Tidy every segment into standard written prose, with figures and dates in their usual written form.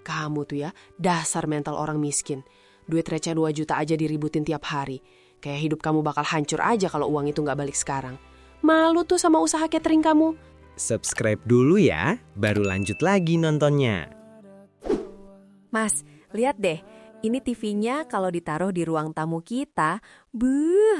Kamu tuh ya, dasar mental orang miskin. Duit receh 2 juta aja diributin tiap hari. Kayak hidup kamu bakal hancur aja kalau uang itu gak balik sekarang. Malu tuh sama usaha catering kamu. Subscribe dulu ya, baru lanjut lagi nontonnya. Mas, lihat deh. Ini TV-nya kalau ditaruh di ruang tamu kita,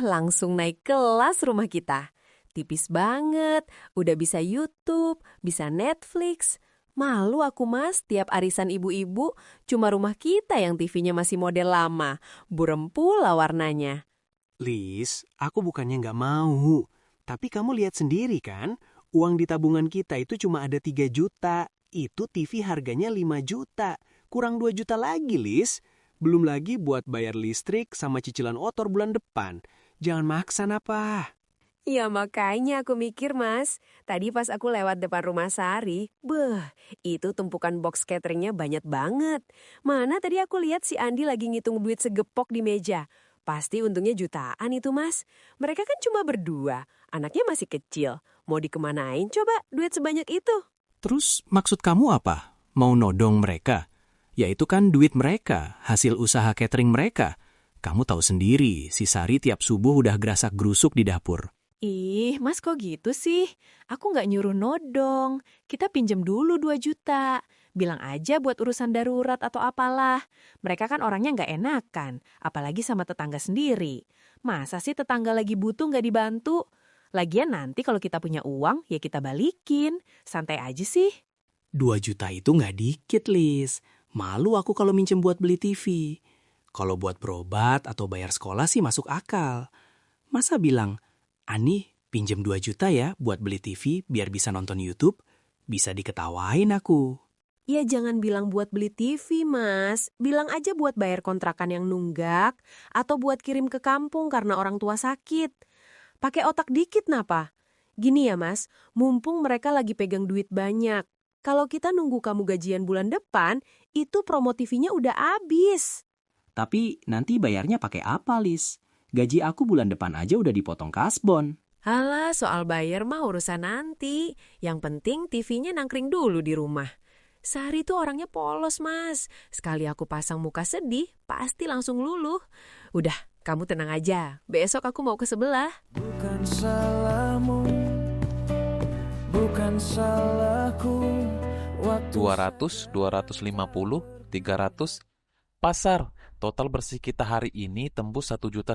langsung naik kelas rumah kita. Tipis banget, udah bisa YouTube, bisa Netflix. Malu aku mas, tiap arisan ibu-ibu, cuma rumah kita yang TV-nya masih model lama. Burem pula warnanya. Lis, aku bukannya nggak mau. Tapi kamu lihat sendiri kan, uang di tabungan kita itu cuma ada 3 juta. Itu TV harganya 5 juta. Kurang 2 juta lagi, Lis. Belum lagi buat bayar listrik sama cicilan motor bulan depan. Jangan maksa apa. Ya makanya aku mikir mas, tadi pas aku lewat depan rumah Sari, itu tumpukan box cateringnya banyak banget. Mana tadi aku lihat si Andi lagi ngitung duit segepok di meja. Pasti untungnya jutaan itu mas. Mereka kan cuma berdua, anaknya masih kecil. Mau dikemanain coba duit sebanyak itu? Terus maksud kamu apa? Mau nodong mereka? Ya itu kan duit mereka, hasil usaha catering mereka. Kamu tahu sendiri, si Sari tiap subuh udah gerasak-gerusuk di dapur. Ih, mas kok gitu sih? Aku nggak nyuruh nodong. Kita pinjem dulu 2 juta. Bilang aja buat urusan darurat atau apalah. Mereka kan orangnya nggak enakan, apalagi sama tetangga sendiri. Masa sih tetangga lagi butuh nggak dibantu? Lagian nanti kalau kita punya uang, ya kita balikin. Santai aja sih. 2 juta itu nggak dikit, Lis. Malu aku kalau minjem buat beli TV. Kalau buat berobat atau bayar sekolah sih masuk akal. Masa bilang, Ani pinjem 2 juta ya buat beli TV biar bisa nonton YouTube? Bisa diketawain aku. Ya jangan bilang buat beli TV mas, bilang aja buat bayar kontrakan yang nunggak atau buat kirim ke kampung karena orang tua sakit. Pakai otak dikit napa? Gini ya mas, mumpung mereka lagi pegang duit banyak. Kalau kita nunggu kamu gajian bulan depan, itu promo TV-nya udah habis. Tapi nanti bayarnya pakai apa, Lis? Gaji aku bulan depan aja udah dipotong kasbon. Halah, soal bayar mah urusan nanti. Yang penting TV-nya nangkring dulu di rumah. Sari tuh orangnya polos, Mas. Sekali aku pasang muka sedih, pasti langsung luluh. Udah, kamu tenang aja. Besok aku mau ke sebelah. Bukan salahmu, bukan salahku. 200, 250, 300. Pasar, total bersih kita hari ini tembus 1,5 juta.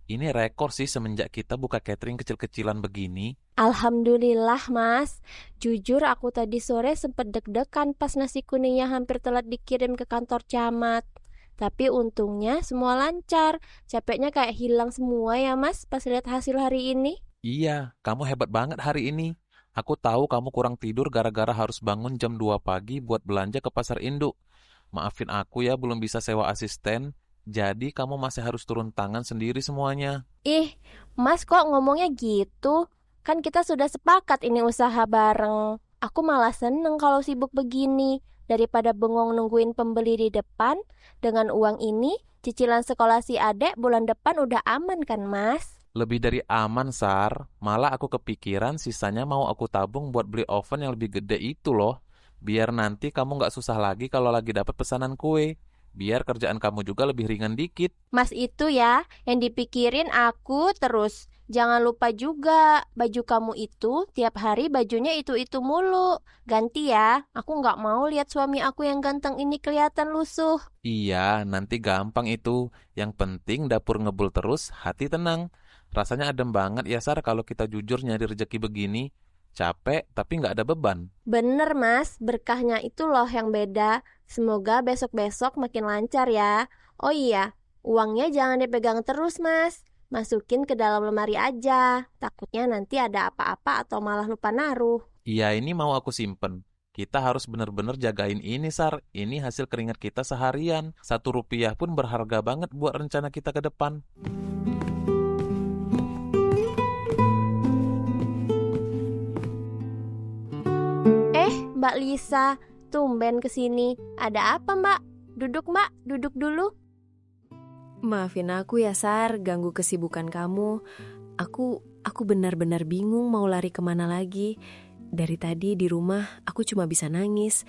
Ini rekor sih semenjak kita buka catering kecil-kecilan begini. Alhamdulillah mas, jujur aku tadi sore sempet deg-degan pas nasi kuningnya hampir telat dikirim ke kantor camat. Tapi untungnya semua lancar, capeknya kayak hilang semua ya mas pas lihat hasil hari ini. Iya, kamu hebat banget hari ini. Aku tahu kamu kurang tidur gara-gara harus bangun jam 2 pagi buat belanja ke pasar induk. Maafin aku ya belum bisa sewa asisten, jadi kamu masih harus turun tangan sendiri semuanya. Ih, mas kok ngomongnya gitu? Kan kita sudah sepakat ini usaha bareng. Aku malah seneng kalau sibuk begini. Daripada bengong nungguin pembeli di depan, dengan uang ini, cicilan sekolah si adek bulan depan udah aman kan mas? Lebih dari aman, Sar. Malah aku kepikiran sisanya mau aku tabung buat beli oven yang lebih gede itu loh. Biar nanti kamu nggak susah lagi kalau lagi dapat pesanan kue. Biar kerjaan kamu juga lebih ringan dikit. Mas itu ya, yang dipikirin aku terus. Jangan lupa juga, baju kamu itu tiap hari bajunya itu-itu mulu. Ganti ya, aku nggak mau lihat suami aku yang ganteng ini kelihatan lusuh. Iya, nanti gampang itu. Yang penting dapur ngebul terus, hati tenang. Rasanya adem banget ya, Sar, kalau kita jujur nyari rezeki begini. Capek, tapi nggak ada beban. Bener mas, berkahnya itu loh yang beda. Semoga besok-besok makin lancar ya. Oh iya, uangnya jangan dipegang terus mas. Masukin ke dalam lemari aja. Takutnya nanti ada apa-apa atau malah lupa naruh. Iya, ini mau aku simpen. Kita harus bener-bener jagain ini, Sar. Ini hasil keringat kita seharian. 1 rupiah pun berharga banget buat rencana kita ke depan. Mbak Lisa, tumben kesini. Ada apa mbak? Duduk mbak, duduk dulu. Maafin aku ya Sar, ganggu kesibukan kamu. Aku benar-benar bingung mau lari kemana lagi. Dari tadi di rumah aku cuma bisa nangis.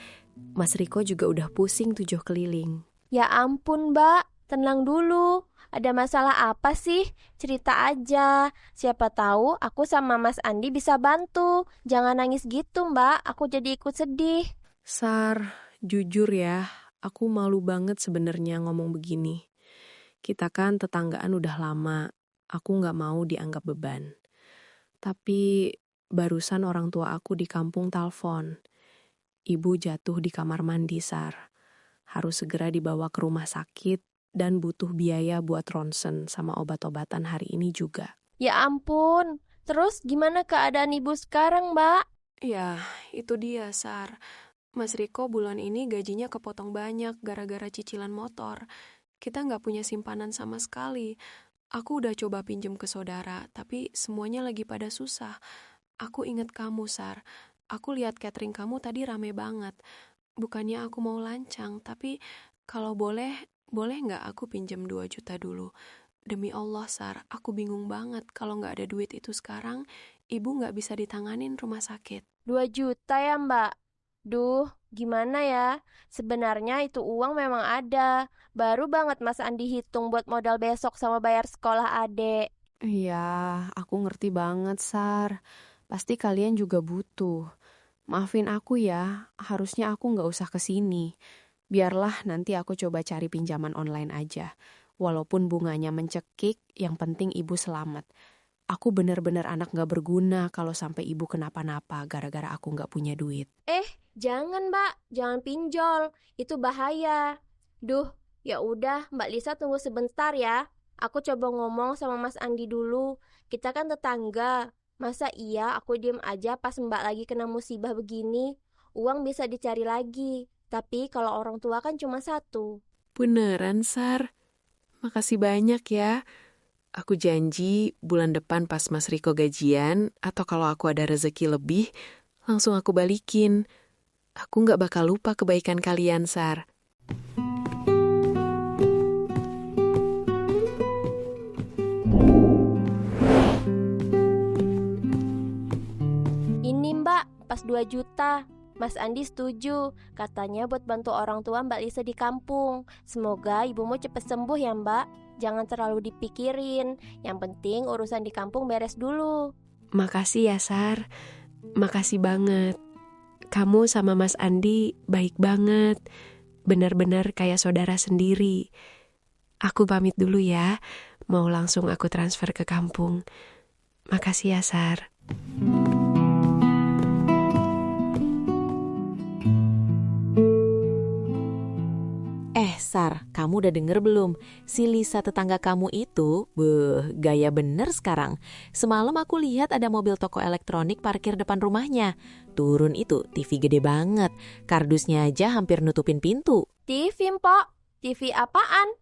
Mas Riko juga udah pusing 7 keliling. Ya ampun, Mbak. Tenang dulu. Ada masalah apa sih? Cerita aja. Siapa tahu aku sama Mas Andi bisa bantu. Jangan nangis gitu, Mbak. Aku jadi ikut sedih. Sar, jujur ya, aku malu banget sebenarnya ngomong begini. Kita kan tetanggaan udah lama, aku nggak mau dianggap beban. Tapi barusan orang tua aku di kampung telepon. Ibu jatuh di kamar mandi, Sar. Harus segera dibawa ke rumah sakit dan butuh biaya buat ronsen sama obat-obatan hari ini juga. Ya ampun. Terus gimana keadaan ibu sekarang, Mbak? Ya, itu dia, Sar. Mas Riko bulan ini gajinya kepotong banyak gara-gara cicilan motor. Kita nggak punya simpanan sama sekali. Aku udah coba pinjem ke saudara, tapi semuanya lagi pada susah. Aku inget kamu, Sar. Aku lihat catering kamu tadi rame banget. Bukannya aku mau lancang, tapi kalau boleh nggak aku pinjem 2 juta dulu? Demi Allah, Sar, aku bingung banget. Kalau nggak ada duit itu sekarang, ibu nggak bisa ditanganin rumah sakit. 2 juta ya, Mbak? Duh, gimana ya? Sebenarnya itu uang memang ada. Baru banget Mas Andi hitung buat modal besok sama bayar sekolah adek. Iya, aku ngerti banget, Sar. Pasti kalian juga butuh. Maafin aku ya, harusnya aku nggak usah kesini. Biarlah nanti aku coba cari pinjaman online aja. Walaupun bunganya mencekik, yang penting ibu selamat. Aku bener-bener anak nggak berguna kalau sampai ibu kenapa-napa gara-gara aku nggak punya duit. Jangan, Mbak. Jangan pinjol. Itu bahaya. Duh, ya udah, Mbak Lisa tunggu sebentar ya. Aku coba ngomong sama Mas Andi dulu. Kita kan tetangga. Masa iya aku diem aja pas Mbak lagi kena musibah begini? Uang bisa dicari lagi. Tapi kalau orang tua kan cuma satu. Beneran, Sar? Makasih banyak ya. Aku janji bulan depan pas Mas Riko gajian, atau kalau aku ada rezeki lebih, langsung aku balikin. Aku nggak bakal lupa kebaikan kalian, Sar. Ini Mbak, pas 2 juta. Mas Andi setuju. Katanya buat bantu orang tua Mbak Lisa di kampung. Semoga ibumu cepet sembuh ya, Mbak. Jangan terlalu dipikirin. Yang penting urusan di kampung beres dulu. Makasih ya, Sar. Makasih banget. Kamu sama Mas Andi baik banget. Benar-benar kayak saudara sendiri. Aku pamit dulu ya. Mau langsung aku transfer ke kampung. Makasih ya, Sar. Sar, kamu udah denger belum? Si Lisa tetangga kamu itu, gaya bener sekarang. Semalam aku lihat ada mobil toko elektronik parkir depan rumahnya. Turun itu, TV gede banget. Kardusnya aja hampir nutupin pintu. TV, Mpok. TV apaan?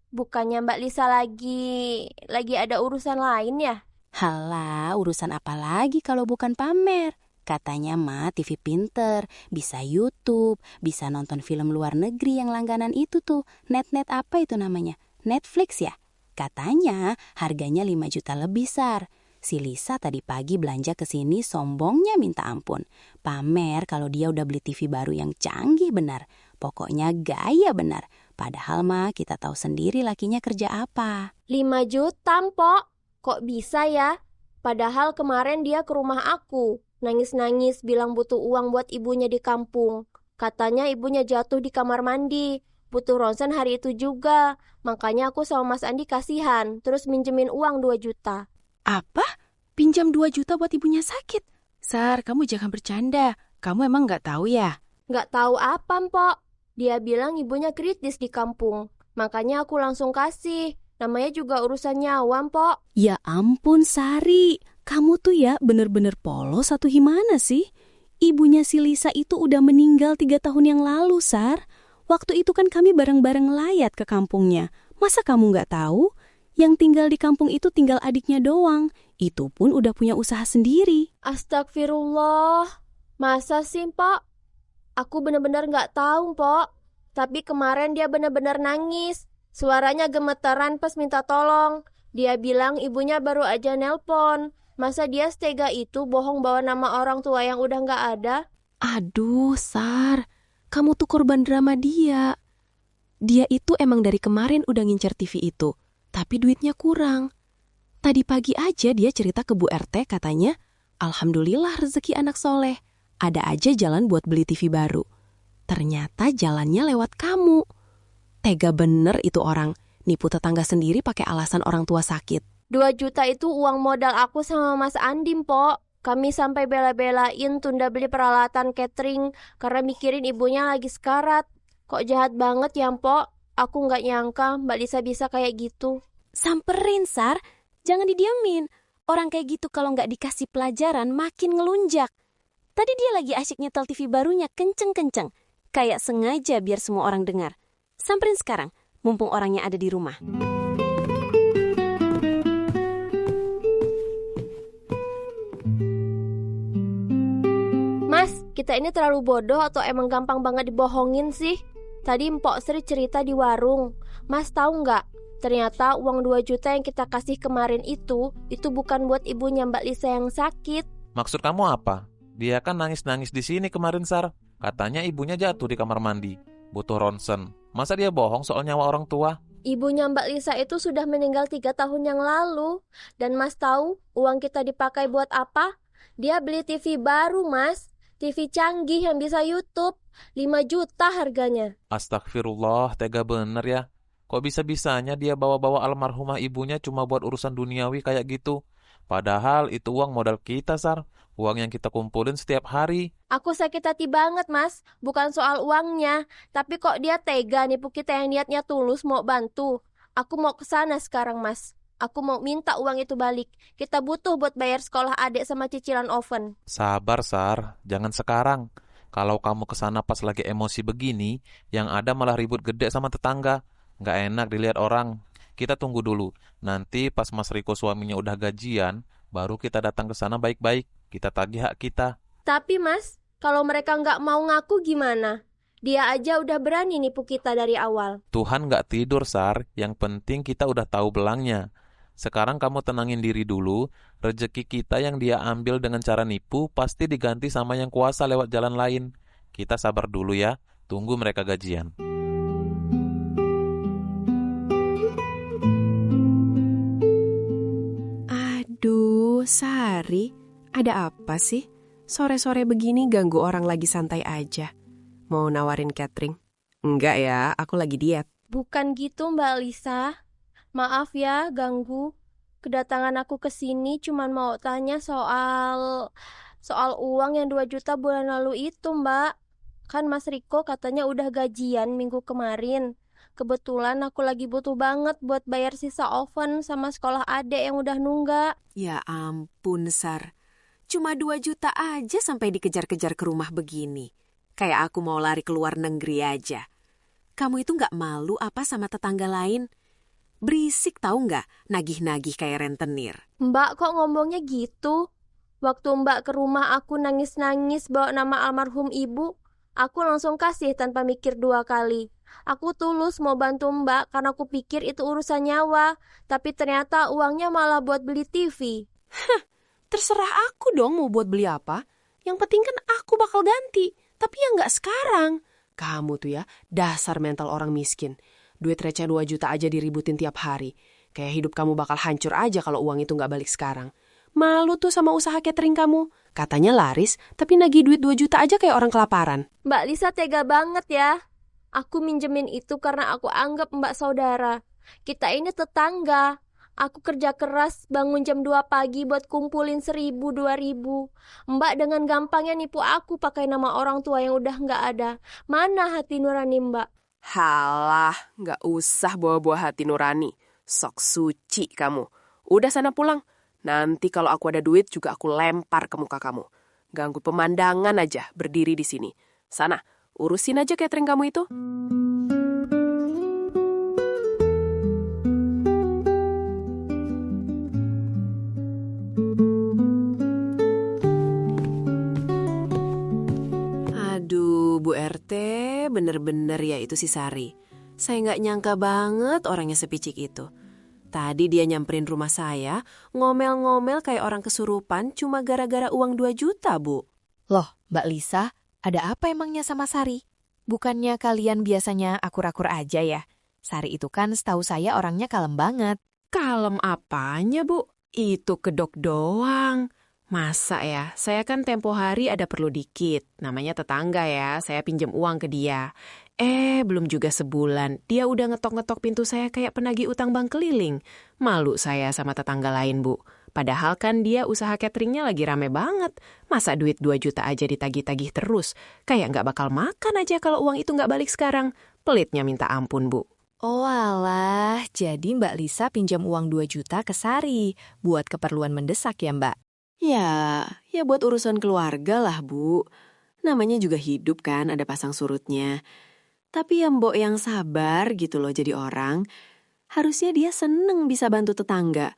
Bukannya Mbak Lisa lagi ada urusan lain ya? Halah, urusan apa lagi kalau bukan pamer? Katanya mah TV pinter, bisa YouTube, bisa nonton film luar negeri yang langganan itu tuh. Net apa itu namanya? Netflix ya? Katanya harganya 5 juta lebih, Sar. Si Lisa tadi pagi belanja ke sini sombongnya minta ampun. Pamer kalau dia udah beli TV baru yang canggih benar. Pokoknya gaya benar. Padahal mah kita tahu sendiri lakinya kerja apa. 5 juta, Mpok. Kok bisa ya? Padahal kemarin dia ke rumah aku. Nangis-nangis bilang butuh uang buat ibunya di kampung. Katanya ibunya jatuh di kamar mandi. Butuh ronsen hari itu juga. Makanya aku sama Mas Andi kasihan. Terus minjemin uang 2 juta. Apa? Pinjam 2 juta buat ibunya sakit? Sar, kamu jangan bercanda. Kamu emang gak tahu ya? Gak tahu apa, Mpok. Dia bilang ibunya kritis di kampung. Makanya aku langsung kasih. Namanya juga urusan nyawa, Mpok. Ya ampun, Sari. Kamu tuh ya bener-bener polos atau gimana sih? Ibunya si Lisa itu udah meninggal 3 tahun yang lalu, Sar. Waktu itu kan kami bareng-bareng layat ke kampungnya. Masa kamu gak tahu? Yang tinggal di kampung itu tinggal adiknya doang. Itu pun udah punya usaha sendiri. Astagfirullah. Masa sih, Mpok? Aku bener-bener gak tahu, Mpok. Tapi kemarin dia bener-bener nangis. Suaranya gemeteran pas minta tolong. Dia bilang ibunya baru aja nelpon. Masa dia setega itu bohong bawa nama orang tua yang udah gak ada? Aduh, Sar. Kamu tuh korban drama dia. Dia itu emang dari kemarin udah ngincer TV itu, tapi duitnya kurang. Tadi pagi aja dia cerita ke Bu RT katanya, alhamdulillah rezeki anak soleh. Ada aja jalan buat beli TV baru. Ternyata jalannya lewat kamu. Tega bener itu orang, nipu tetangga sendiri pakai alasan orang tua sakit. 2 juta itu uang modal aku sama Mas Andim, Po. Kami sampai bela-belain tunda beli peralatan catering karena mikirin ibunya lagi sekarat. Kok jahat banget ya, Po? Aku nggak nyangka Mbak Lisa bisa kayak gitu. Samperin, Sar. Jangan didiamin. Orang kayak gitu kalau nggak dikasih pelajaran makin ngelunjak. Tadi dia lagi asyik nyetel TV barunya kenceng-kenceng. Kayak sengaja biar semua orang dengar. Samperin sekarang, mumpung orangnya ada di rumah. Mas, kita ini terlalu bodoh atau emang gampang banget dibohongin sih? Tadi Mpok Sri cerita di warung. Mas tahu nggak? Ternyata uang 2 juta yang kita kasih kemarin itu bukan buat ibunya Mbak Lisa yang sakit. Maksud kamu apa? Dia kan nangis-nangis di sini kemarin, Sar. Katanya ibunya jatuh di kamar mandi, butuh ronsen. Masa dia bohong soal nyawa orang tua? Ibunya Mbak Lisa itu sudah meninggal 3 tahun yang lalu. Dan Mas tahu uang kita dipakai buat apa? Dia beli TV baru, Mas. TV canggih yang bisa YouTube. 5 juta harganya. Astagfirullah, tega bener ya. Kok bisa-bisanya dia bawa-bawa almarhumah ibunya cuma buat urusan duniawi kayak gitu? Padahal itu uang modal kita, Sar. Uang yang kita kumpulin setiap hari. Aku sakit hati banget, Mas. Bukan soal uangnya. Tapi kok dia tega nipu kita yang niatnya tulus mau bantu. Aku mau ke sana sekarang, Mas. Aku mau minta uang itu balik. Kita butuh buat bayar sekolah adik sama cicilan oven. Sabar, Sar. Jangan sekarang. Kalau kamu kesana pas lagi emosi begini, yang ada malah ribut gede sama tetangga. Nggak enak dilihat orang. Kita tunggu dulu. Nanti pas Mas Riko suaminya udah gajian, baru kita datang ke sana baik-baik. Kita tagih hak kita. Tapi Mas, kalau mereka nggak mau ngaku gimana? Dia aja udah berani nipu kita dari awal. Tuhan nggak tidur, Sar. Yang penting kita udah tahu belangnya. Sekarang kamu tenangin diri dulu. Rezeki kita yang dia ambil dengan cara nipu pasti diganti sama yang kuasa lewat jalan lain. Kita sabar dulu ya. Tunggu mereka gajian. Aduh, Sari, ada apa sih? Sore-sore begini ganggu orang lagi santai aja. Mau nawarin catering? Enggak ya, aku lagi diet. Bukan gitu Mbak Lisa. Maaf ya ganggu. Kedatangan aku ke sini cuman mau tanya soal uang yang 2 juta bulan lalu itu, Mbak. Kan Mas Riko katanya udah gajian minggu kemarin. Kebetulan aku lagi butuh banget buat bayar sisa oven sama sekolah adik yang udah nunggak. Ya ampun, Sar. Cuma 2 juta aja sampai dikejar-kejar ke rumah begini. Kayak aku mau lari ke luar negeri aja. Kamu itu nggak malu apa sama tetangga lain? Berisik tahu nggak, nagih-nagih kayak rentenir. Mbak kok ngomongnya gitu? Waktu Mbak ke rumah aku nangis-nangis bawa nama almarhum ibu, aku langsung kasih tanpa mikir 2 kali. Aku tulus mau bantu Mbak karena aku pikir itu urusan nyawa, tapi ternyata uangnya malah buat beli TV. Terserah aku dong mau buat beli apa. Yang penting kan aku bakal ganti, tapi ya nggak sekarang. Kamu tuh ya, dasar mental orang miskin. Duit receh 2 juta aja diributin tiap hari. Kayak hidup kamu bakal hancur aja kalau uang itu nggak balik sekarang. Malu tuh sama usaha catering kamu. Katanya laris, tapi nagih duit 2 juta aja kayak orang kelaparan. Mbak Lisa tega banget ya. Aku minjemin itu karena aku anggap Mbak saudara. Kita ini tetangga. Aku kerja keras bangun jam 2 pagi buat kumpulin 1.000-2.000. Mbak dengan gampangnya nipu aku pakai nama orang tua yang udah nggak ada. Mana hati nurani Mbak? Halah, nggak usah bawa-bawa hati nurani. Sok suci kamu. Udah sana pulang. Nanti kalau aku ada duit juga aku lempar ke muka kamu. Ganggu pemandangan aja berdiri di sini. Sana, urusin aja catering kamu itu. Aduh, Bu RT, bener-bener ya itu si Sari. Saya nggak nyangka banget orangnya sepicik itu. Tadi dia nyamperin rumah saya, ngomel-ngomel kayak orang kesurupan cuma gara-gara uang 2 juta, Bu. Loh, Mbak Lisa, ada apa emangnya sama Sari? Bukannya kalian biasanya akur-akur aja ya? Sari itu kan setahu saya orangnya kalem banget. Kalem apanya, Bu? Itu kedok doang. Masa ya, saya kan tempo hari ada perlu dikit. Namanya tetangga ya, saya pinjam uang ke dia. Belum juga sebulan, dia udah ngetok-ngetok pintu saya kayak penagih utang bank keliling. Malu saya sama tetangga lain, Bu. Padahal kan dia usaha cateringnya lagi rame banget. Masa duit 2 juta aja ditagih-tagih terus? Kayak nggak bakal makan aja kalau uang itu nggak balik sekarang. Pelitnya minta ampun, Bu. Oh alah, jadi Mbak Lisa pinjam uang 2 juta ke Sari buat keperluan mendesak ya Mbak? Ya buat urusan keluarga lah, Bu. Namanya juga hidup kan, ada pasang surutnya. Tapi ya mbok yang sabar gitu loh jadi orang. Harusnya dia seneng bisa bantu tetangga.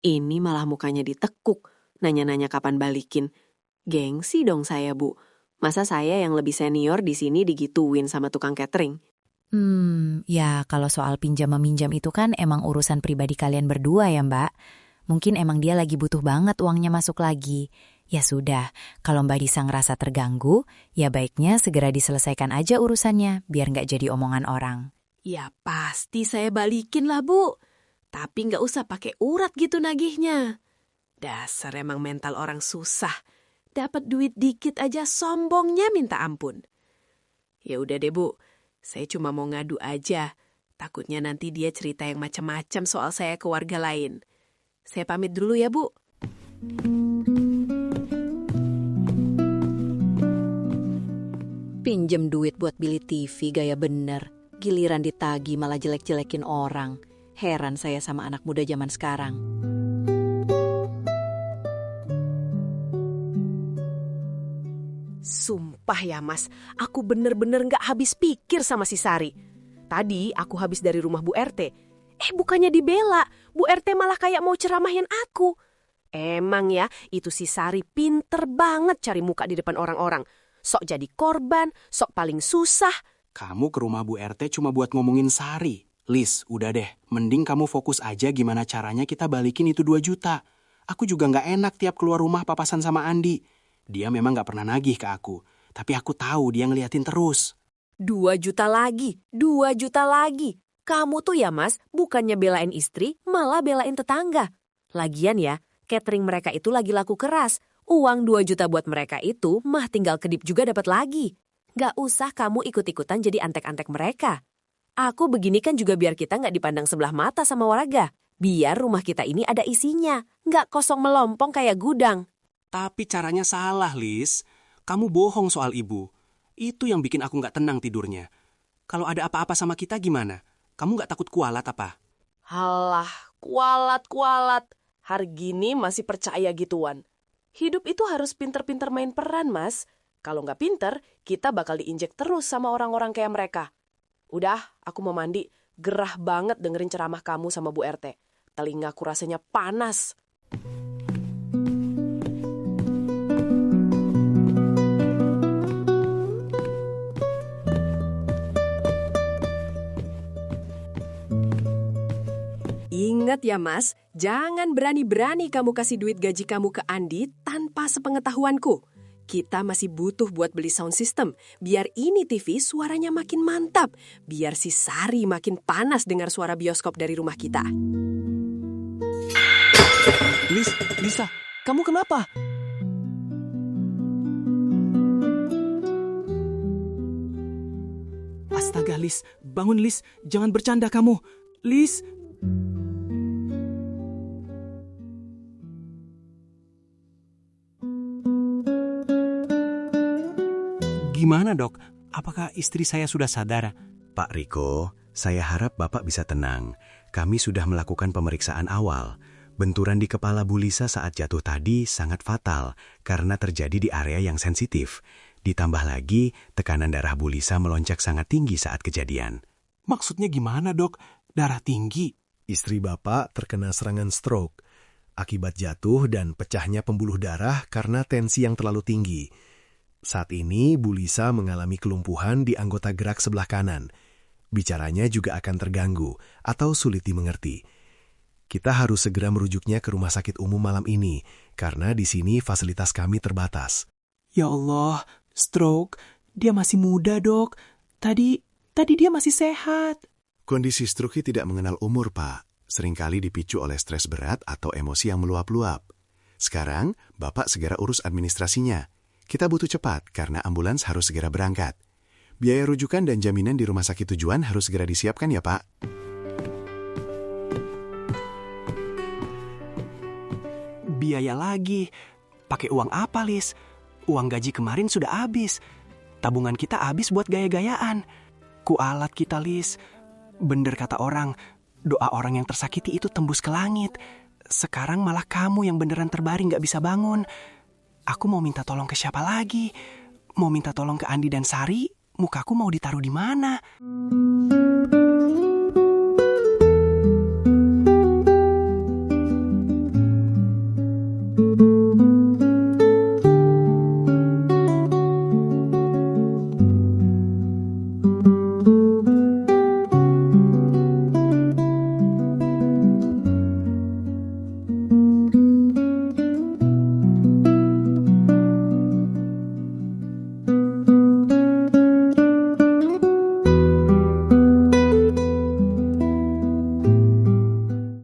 Ini malah mukanya ditekuk, nanya-nanya kapan balikin. Gengsi dong saya, Bu. Masa saya yang lebih senior di sini digituin sama tukang catering? Ya kalau soal pinjam-meminjam itu kan emang urusan pribadi kalian berdua ya Mbak. Mungkin emang dia lagi butuh banget uangnya masuk lagi. Ya sudah, kalau Mbak Lisa ngerasa terganggu, ya baiknya segera diselesaikan aja urusannya, biar nggak jadi omongan orang. Ya pasti saya balikin lah, Bu. Tapi nggak usah pakai urat gitu nagihnya. Dasar emang mental orang susah. Dapat duit dikit aja sombongnya minta ampun. Ya udah deh, Bu. Saya cuma mau ngadu aja. Takutnya nanti dia cerita yang macam-macam soal saya ke warga lain. Saya pamit dulu ya, Bu. Pinjem duit buat beli TV gaya bener. Giliran ditagi malah jelek-jelekin orang. Heran saya sama anak muda zaman sekarang. Sumpah ya, Mas. Aku bener-bener gak habis pikir sama si Sari. Tadi aku habis dari rumah Bu RT. Bukannya dibela. Bu RT malah kayak mau ceramahin aku. Emang ya, itu si Sari pinter banget cari muka di depan orang-orang. Sok jadi korban, sok paling susah. Kamu ke rumah Bu RT cuma buat ngomongin Sari. Lis, udah deh. Mending kamu fokus aja gimana caranya kita balikin itu 2 juta. Aku juga gak enak tiap keluar rumah papasan sama Andi. Dia memang gak pernah nagih ke aku. Tapi aku tahu dia ngeliatin terus. 2 juta lagi, 2 juta lagi. Kamu tuh ya Mas, bukannya belain istri, malah belain tetangga. Lagian ya, catering mereka itu lagi laku keras. Uang 2 juta buat mereka itu mah tinggal kedip juga dapat lagi. Gak usah kamu ikut-ikutan jadi antek-antek mereka. Aku begini kan juga biar kita gak dipandang sebelah mata sama warga. Biar rumah kita ini ada isinya, gak kosong melompong kayak gudang. Tapi caranya salah, Lis. Kamu bohong soal ibu. Itu yang bikin aku gak tenang tidurnya. Kalau ada apa-apa sama kita gimana? Kamu gak takut kualat apa? Halah, kualat. Hargini masih percaya gituan. Hidup itu harus pinter-pinter main peran, Mas. Kalau nggak pinter, kita bakal diinjek terus sama orang-orang kayak mereka. Udah, aku mau mandi. Gerah banget dengerin ceramah kamu sama Bu RT. Telingaku rasanya panas. Ingat ya Mas, jangan berani-berani kamu kasih duit gaji kamu ke Andi tanpa sepengetahuanku. Kita masih butuh buat beli sound system, biar ini TV suaranya makin mantap, biar si Sari makin panas dengar suara bioskop dari rumah kita. Lisa, kamu kenapa? Astaga, Lis, bangun Lis, jangan bercanda kamu. Lis. Gimana dok? Apakah istri saya sudah sadar? Pak Riko, saya harap Bapak bisa tenang. Kami sudah melakukan pemeriksaan awal. Benturan di kepala Bu Lisa saat jatuh tadi sangat fatal karena terjadi di area yang sensitif. Ditambah lagi, tekanan darah Bu Lisa melonjak sangat tinggi saat kejadian. Maksudnya gimana dok? Darah tinggi? Istri Bapak terkena serangan stroke akibat jatuh dan pecahnya pembuluh darah karena tensi yang terlalu tinggi. Saat ini Bu Lisa mengalami kelumpuhan di anggota gerak sebelah kanan. Bicaranya juga akan terganggu atau sulit dimengerti. Kita harus segera merujuknya ke rumah sakit umum malam ini karena di sini fasilitas kami terbatas. Ya Allah, stroke? Dia masih muda dok. Tadi dia masih sehat. Kondisi stroke tidak mengenal umur, Pak. Seringkali dipicu oleh stres berat atau emosi yang meluap-luap. Sekarang, Bapak segera urus administrasinya. Kita butuh cepat karena ambulans harus segera berangkat. Biaya rujukan dan jaminan di rumah sakit tujuan harus segera disiapkan ya, Pak. Biaya lagi. Pakai uang apa, Lis? Uang gaji kemarin sudah habis. Tabungan kita habis buat gaya-gayaan. Kualat kita, Lis. Bener kata orang, doa orang yang tersakiti itu tembus ke langit. Sekarang malah kamu yang beneran terbaring gak bisa bangun. Aku mau minta tolong ke siapa lagi? Mau minta tolong ke Andi dan Sari? Mukaku mau ditaruh di mana?